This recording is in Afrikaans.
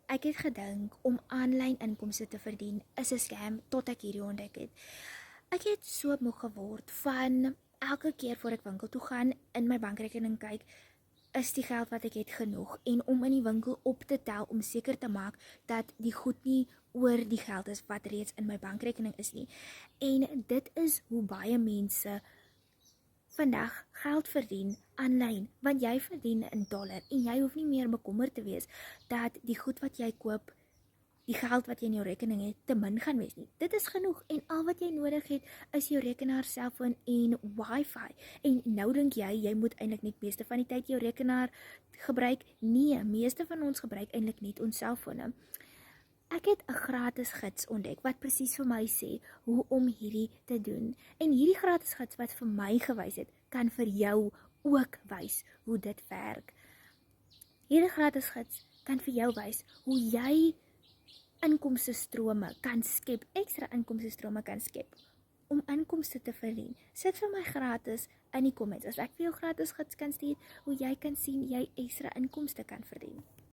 Ek het gedink om aanlyn inkomste te verdien is 'n scam tot ek hierdie ontdek het. Ek het so moeg geword van elke keer voor ek winkel toe gaan in my bankrekening kyk, is die geld wat ek het genoeg en om in die winkel op te tel om seker te maak dat die goed nie oor die geld is wat reeds in my bankrekening is nie. En dit is hoe baie mense vandag geld verdien aanlyn, want jy verdien in dollar en jy hoef nie meer bekommerd te wees dat die goed wat jy koop, die geld wat jy in jou rekening het, te min gaan wees nie. Dit is genoeg en al wat jy nodig het is jou rekenaar, selfoon en wifi. En nou dink jy moet eintlik net meeste van die tyd jou rekenaar gebruik? Nee, meeste van ons gebruik eintlik net ons selfone. Ek het 'n gratis gids ontdek wat presies vir my sê hoe om hierdie te doen. En hierdie gratis gids wat vir my gewys het, kan vir jou ook wys hoe dit werk. Hierdie gratis gids kan vir jou wys hoe jy inkomste strome kan skep, ekstra inkomste strome kan skep om inkomste te verdien. Sit vir my gratis in die comments as ek vir jou gratis gids kan stuur hoe jy kan sien jy ekstra inkomste kan verdien.